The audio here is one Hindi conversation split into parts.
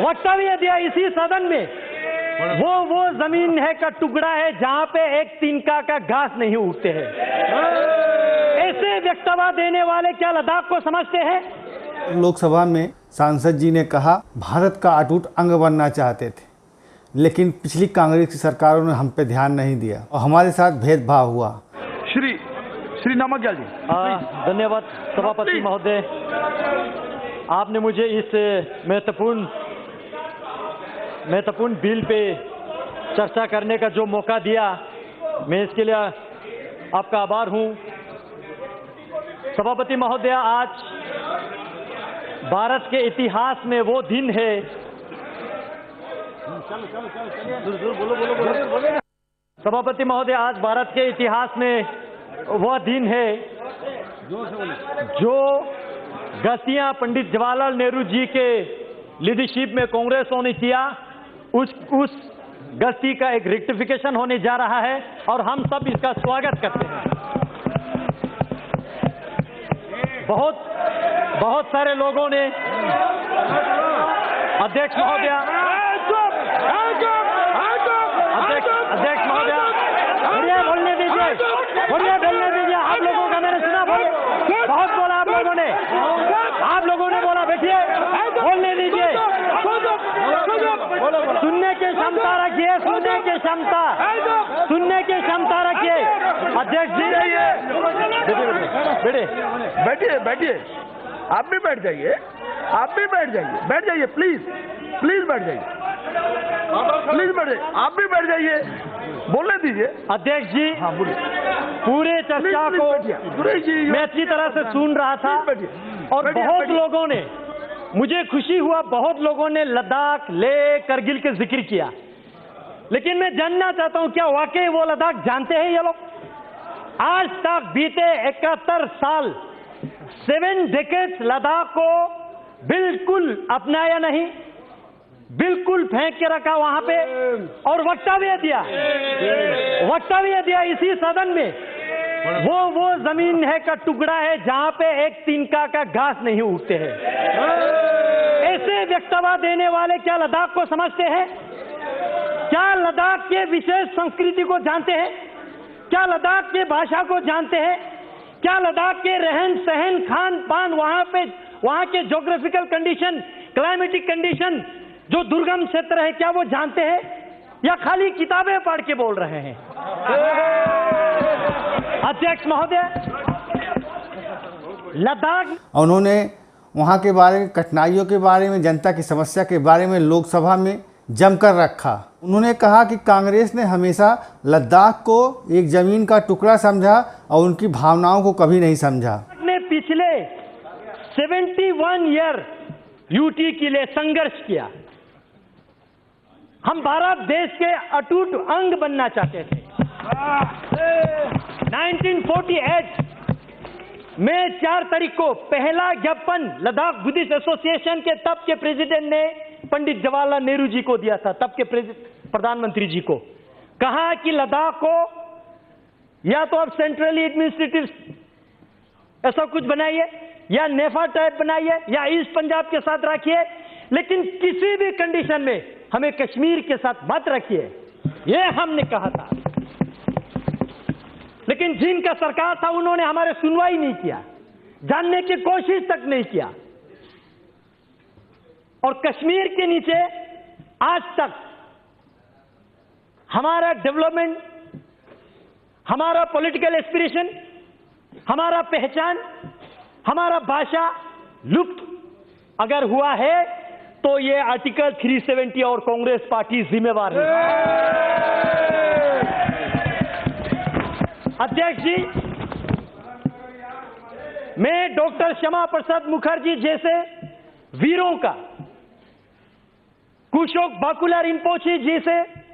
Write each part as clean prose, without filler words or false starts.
वक्तव्य दिया इसी सदन में, वो जमीन है का टुकड़ा है जहां पे एक तिनका का घास नहीं उगते हैं। ऐसे वक्तव्य देने वाले क्या लद्दाख को समझते हैं? लोकसभा में सांसद जी ने कहा भारत का अटूट अंग बनना चाहते थे, लेकिन पिछली कांग्रेस की सरकारों ने हम पे ध्यान नहीं दिया और हमारे साथ भेदभाव हुआ। श्री नामग्याल जी। धन्यवाद सभापति महोदय, आपने मुझे इस महत्वपूर्ण बिल पे चर्चा करने का जो मौका दिया, मैं इसके लिए आपका आभार हूं। सभापति महोदय, आज भारत के इतिहास में वो दिन है, सभापति महोदय, आज भारत के इतिहास में वह दिन है जो गस्तियां पंडित जवाहरलाल नेहरू जी के लीडरशिप में कांग्रेसों ने किया, उस गस्ती का एक रेक्टिफिकेशन होने जा रहा है और हम सब इसका स्वागत करते हैं। बहुत सारे लोगों ने, अध्यक्ष महोदय, बढ़िया बोलने दीजिए, आप लोगों का मैंने सुना, बहुत बोला आप लोगों ने बोला, बैठिए, बोलने दीजिए, सुनने की क्षमता रखिए, सुनने की क्षमता रखिए। अध्यक्ष जी, बैठिए, आप भी बैठ जाइए, प्लीज बैठ जाइए, आप भी बैठ जाइए, बोलने दीजिए। अध्यक्ष जी, हाँ बोलिए। पूरे चर्चा को मैं अच्छी तरह से सुन रहा था और बहुत लोगों ने, मुझे खुशी हुआ, बहुत लोगों ने लद्दाख, लेह, करगिल के जिक्र किया, लेकिन मैं जानना चाहता हूं क्या वाकई वो लद्दाख जानते हैं ये लोग? आज तक बीते 71 साल, 7 डेकेड्स लद्दाख को बिल्कुल अपनाया नहीं, बिल्कुल फेंक के रखा वहां पे और वक्तव्य दिया इसी सदन में, वो जमीन है का टुकड़ा है जहां पे एक तिनका का घास नहीं उगते हैं। ऐसे वक्तव्य देने वाले क्या लद्दाख को समझते हैं? क्या लद्दाख के विशेष संस्कृति को जानते हैं? क्या लद्दाख के भाषा को जानते हैं? क्या लद्दाख के रहन सहन, खान पान, वहां के ज्योग्राफिकल कंडीशन, क्लाइमेटिक कंडीशन, जो दुर्गम क्षेत्र है, क्या वो जानते हैं या खाली किताबें पढ़ के बोल रहे हैं? अध्यक्ष महोदय, लद्दाख, उन्होंने वहाँ के बारे में, कठिनाइयों के बारे में, जनता की समस्या के बारे में लोकसभा में जमकर रखा। उन्होंने कहा कि कांग्रेस ने हमेशा लद्दाख को एक जमीन का टुकड़ा समझा और उनकी भावनाओं को कभी नहीं समझा। ने पिछले 71 ईयर यूटी के लिए संघर्ष किया। हम भारत देश के अटूट अंग बनना चाहते थे। 1948 में 4 तारीख को पहला ज्ञापन लद्दाख बुद्धिस्ट एसोसिएशन के तब के प्रेसिडेंट ने पंडित जवाहरलाल नेहरू जी को दिया था, तब के प्रधानमंत्री जी को। कहा कि लद्दाख को या तो आप सेंट्रली एडमिनिस्ट्रेटिव ऐसा कुछ बनाइए, या नेफा टाइप बनाइए, या ईस्ट पंजाब के साथ रखिए, लेकिन किसी भी कंडीशन में हमें कश्मीर के साथ मत रखिए, यह हमने कहा था। लेकिन जिनका सरकार था उन्होंने हमारे सुनवाई नहीं किया, जानने की कोशिश तक नहीं किया, और कश्मीर के नीचे आज तक हमारा डेवलपमेंट, हमारा पॉलिटिकल एस्पिरेशन, हमारा पहचान, हमारा भाषा लुप्त अगर हुआ है तो ये आर्टिकल 370 और कांग्रेस पार्टी जिम्मेवार है। अध्यक्ष जी, मैं डॉक्टर श्यामा प्रसाद मुखर्जी जैसे वीरों का, कुशोक बाकुला रिम्पोची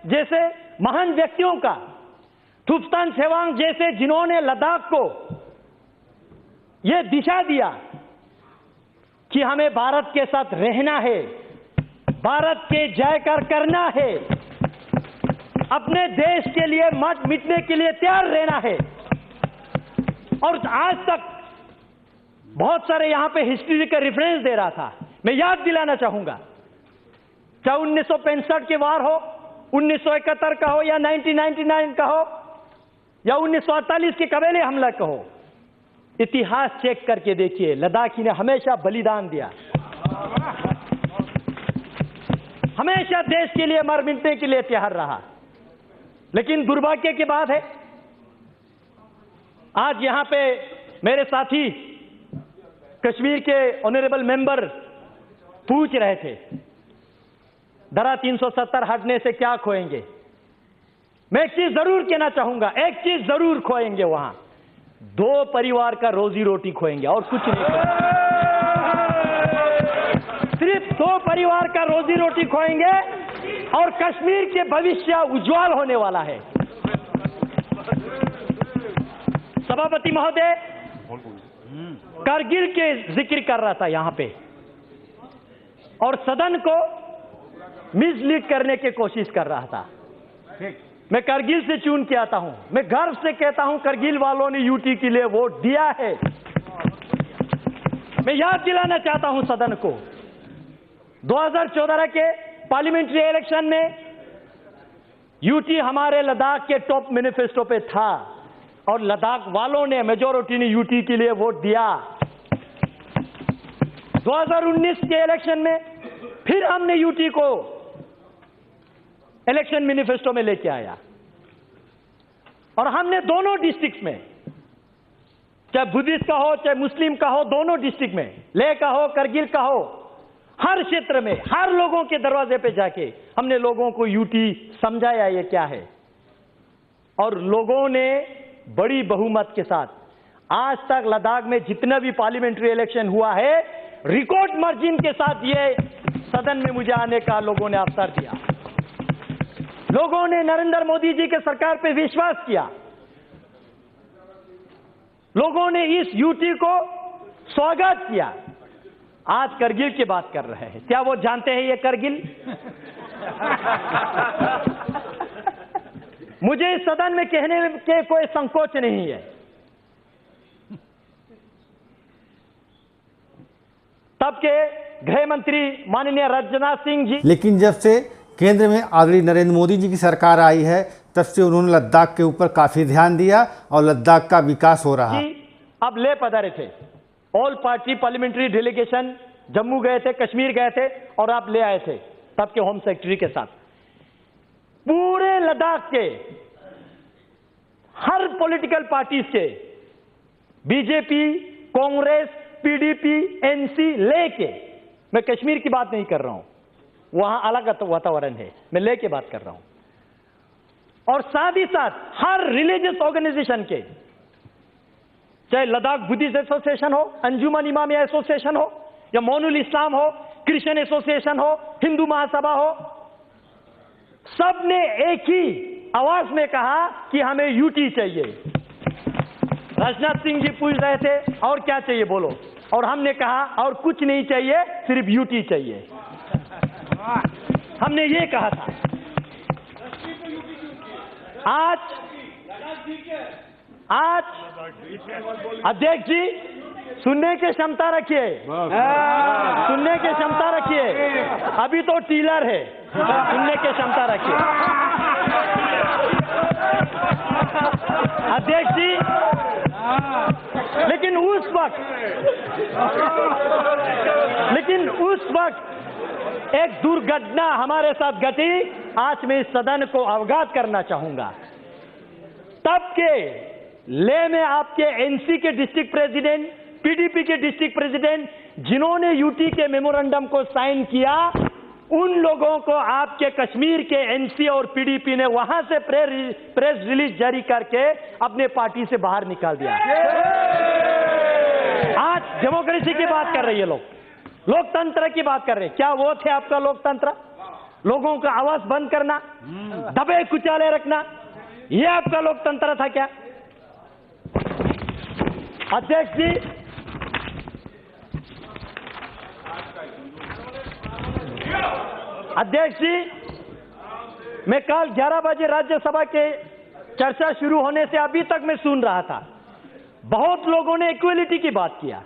जैसे महान व्यक्तियों का, थुप्तान सेवांग जैसे, जिन्होंने लद्दाख को यह दिशा दिया कि हमें भारत के साथ रहना है, भारत के जयकार करना है, अपने देश के लिए मत मिटने के लिए तैयार रहना है। और आज तक बहुत सारे यहां पे हिस्ट्री का रेफरेंस दे रहा था, मैं याद दिलाना चाहूंगा चाहे 1965 के वार हो, 1971 का हो, या 1999 का हो, या 1948 के कबीले हमला का हो, इतिहास चेक करके देखिए, लद्दाखी ने हमेशा बलिदान दिया, हमेशा देश के लिए मर मिटने के लिए तैयार रहा। लेकिन दुर्भाग्य की बात है, आज यहां पे मेरे साथी कश्मीर के ऑनरेबल मेंबर पूछ रहे थे, धारा 370 हटने से क्या खोएंगे। मैं एक चीज जरूर कहना चाहूंगा, एक चीज जरूर खोएंगे, वहां 2 परिवार का रोजी रोटी खोएंगे और कुछ नहीं खोएंगे। सिर्फ 2 परिवार का रोजी रोटी खोएंगे और कश्मीर के भविष्य उज्जवल होने वाला है। सभापति महोदय कारगिल के जिक्र कर रहा था यहां पे और सदन को मिसलीड करने की कोशिश कर रहा था। मैं कारगिल से चुन के आता हूं, मैं गर्व से कहता हूं कारगिल वालों ने यूटी के लिए वोट दिया है। मैं याद दिलाना चाहता हूं सदन को, 2014 के पार्लियामेंट्री इलेक्शन में यूटी हमारे लद्दाख के टॉप मैनिफेस्टो पे था और लद्दाख वालों ने, मेजॉरिटी ने यूटी के लिए वोट दिया। 2019 के इलेक्शन में फिर हमने यूटी को इलेक्शन मैनिफेस्टो में लेके आया और हमने दोनों डिस्ट्रिक्ट में, चाहे बुद्धिस्ट का हो चाहे मुस्लिम का हो, दोनों डिस्ट्रिक्ट में, लेह का हो करगिल का हो, हर क्षेत्र में हर लोगों के दरवाजे पे जाके हमने लोगों को यूटी समझाया ये क्या है और लोगों ने बड़ी बहुमत के साथ आज तक लद्दाख में जितना भी पार्लियामेंट्री इलेक्शन हुआ है रिकॉर्ड मार्जिन के साथ ये सदन में मुझे आने का लोगों ने अवसर दिया। लोगों ने नरेंद्र मोदी जी के सरकार पे विश्वास किया, लोगों ने इस यूटी को स्वागत किया। आज करगिल की बात कर रहे हैं, क्या वो जानते हैं ये करगिल? मुझे इस सदन में कहने के कोई संकोच नहीं है। तब के गृह मंत्री माननीय राजनाथ सिंह जी, लेकिन जब से केंद्र में आदरणीय नरेंद्र मोदी जी की सरकार आई है तब से उन्होंने लद्दाख के ऊपर काफी ध्यान दिया और लद्दाख का विकास हो रहा है। अब ले पधारे थे, all party parliamentary delegation Jammu गए थे, कश्मीर गए थे और आप ले आए थे तब के होम सेक्रेटरी के साथ। पूरे लद्दाख के हर पॉलिटिकल पार्टीज के, बीजेपी, कांग्रेस, पीडीपी, एनसी लेके, मैं कश्मीर की बात नहीं कर रहा हूं, वहां अलग वातावरण है, मैं लेके बात कर रहा हूं। और साथ ही साथ हर रिलीजियस ऑर्गेनाइजेशन के, चाहे लद्दाख बुद्धिस्ट एसोसिएशन हो, अंजुमन इमामिया एसोसिएशन हो, या मोनुल इस्लाम हो, क्रिश्चियन एसोसिएशन हो, हिंदू महासभा हो, सब ने एक ही आवाज में कहा कि हमें यूटी चाहिए। राजनाथ सिंह जी पूछ रहे थे और क्या चाहिए बोलो, और हमने कहा और कुछ नहीं चाहिए, सिर्फ यूटी चाहिए। हमने ये कहा था। आज अध्यक्ष जी सुनने की क्षमता रखिए, सुनने की क्षमता रखिए, अभी तो टीलर है, सुनने की क्षमता रखिए। अध्यक्ष जी, लेकिन उस वक्त एक दुर्घटना हमारे साथ घटी, आज मैं इस सदन को अवगत करना चाहूंगा। तब के ले में आपके एनसी के डिस्ट्रिक्ट प्रेसिडेंट, पीडीपी के डिस्ट्रिक्ट प्रेसिडेंट, जिन्होंने यूटी के मेमोरेंडम को साइन किया, उन लोगों को आपके कश्मीर के एनसी और पीडीपी ने वहां से प्रेस रिलीज जारी करके अपने पार्टी से बाहर निकाल दिया। आज डेमोक्रेसी की बात कर रही है लोग, लोकतंत्र की बात कर रहे हैं। क्या वो थे आपका लोकतंत्र? लोगों का आवाज बंद करना, दबे कुचाले रखना, ये आपका लोकतंत्र था क्या? अध्यक्ष जी, मैं कल 11 बजे राज्यसभा के चर्चा शुरू होने से अभी तक मैं सुन रहा था, बहुत लोगों ने इक्वलिटी की बात किया,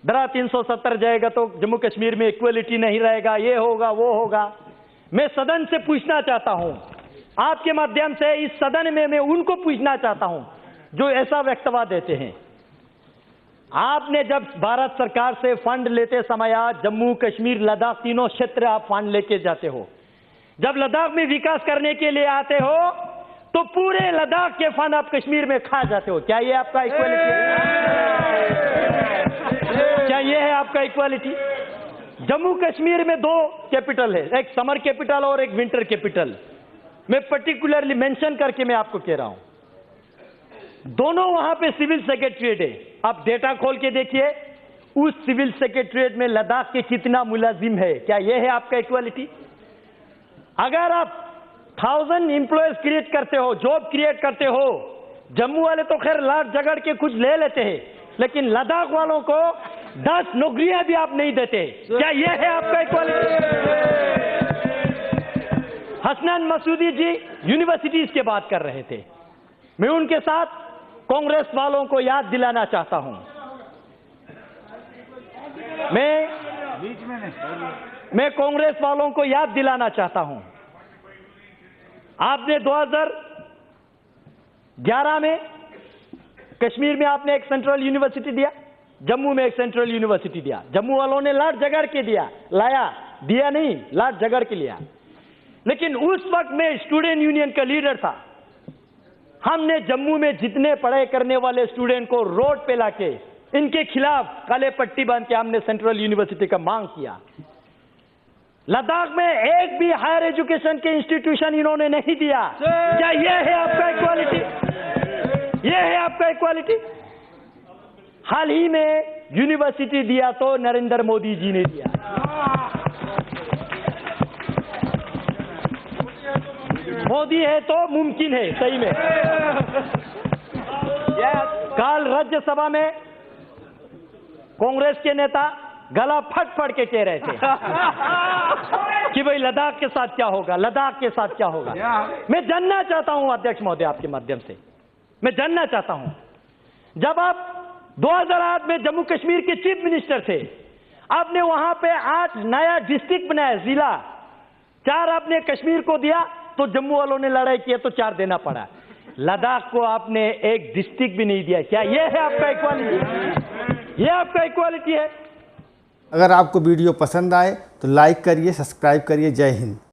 धारा 370 जाएगा तो जम्मू कश्मीर में इक्वलिटी नहीं रहेगा, ये होगा वो होगा। मैं सदन से पूछना चाहता हूं, आपके माध्यम से इस सदन में मैं उनको पूछना चाहता हूं जो ऐसा वक्तव्य देते हैं। आपने जब भारत सरकार से फंड लेते समय जम्मू कश्मीर लद्दाख तीनों क्षेत्र आप फंड लेके जाते हो, जब लद्दाख में विकास करने के लिए आते हो तो पूरे लद्दाख के फंड आप कश्मीर में खा जाते हो। क्या ये आपका इक्वालिटी है? क्या ये है आपका इक्वालिटी? जम्मू कश्मीर में 2 कैपिटल है, एक समर कैपिटल और एक विंटर कैपिटल। मैं पर्टिकुलरली मेंशन करके मैं आपको कह रहा हूं, दोनों वहां पे सिविल सेक्रेटरीट है। आप डेटा खोल के देखिए, उस सिविल सेक्रेटरीट में लद्दाख के कितना मुलाजिम है। क्या यह है आपका इक्वालिटी? अगर आप 1000 एम्प्लॉयज क्रिएट करते हो, जॉब क्रिएट करते हो, जम्मू वाले तो खैर लाट झगड़ के कुछ ले लेते हैं, लेकिन लद्दाख वालों को 10 नौकरियां भी आप नहीं देते। क्या यह है आपका इक्वालिटी? हसनैन मसूदी जी यूनिवर्सिटीज की बात कर रहे थे, मैं उनके साथ कांग्रेस वालों को याद दिलाना चाहता हूं। मैं कांग्रेस वालों को याद दिलाना चाहता हूं, आपने 2011 में कश्मीर में आपने एक सेंट्रल यूनिवर्सिटी दिया, जम्मू में एक सेंट्रल यूनिवर्सिटी दिया। जम्मू वालों ने लाट झगड़ के दिया नहीं, लाट झगड़ के लिया। लेकिन उस वक्त मैं स्टूडेंट यूनियन का लीडर था। हमने जम्मू में जितने पढ़ाई करने वाले स्टूडेंट को रोड पे लाके इनके खिलाफ काले पट्टी बांध के हमने सेंट्रल यूनिवर्सिटी का मांग किया। लद्दाख में एक भी हायर एजुकेशन के इंस्टीट्यूशन इन्होंने नहीं दिया। क्या यह है आपका इक्वालिटी? यह है आपका इक्वालिटी? हाल ही में यूनिवर्सिटी दिया तो नरेंद्र मोदी जी ने दिया। मोदी है तो मुमकिन है सही में। कल राज्यसभा में कांग्रेस के नेता गला फट फट के कह रहे थे कि भाई लद्दाख के साथ क्या होगा, लद्दाख के साथ क्या होगा। मैं जानना चाहता हूं अध्यक्ष महोदय, आपके माध्यम से मैं जानना चाहता हूं, जब आप 2008 में जम्मू कश्मीर के चीफ मिनिस्टर थे, आपने वहां पे 8 नया डिस्ट्रिक्ट बनाया, जिला 4 आपने कश्मीर को दिया, तो जम्मू वालों ने लड़ाई किया तो 4 देना पड़ा। लद्दाख को आपने एक डिस्ट्रिक्ट भी नहीं दिया। क्या यह है आपका इक्वालिटी? यह आपका इक्वालिटी है? अगर आपको वीडियो पसंद आए तो लाइक करिए, सब्सक्राइब करिए। जय हिंद।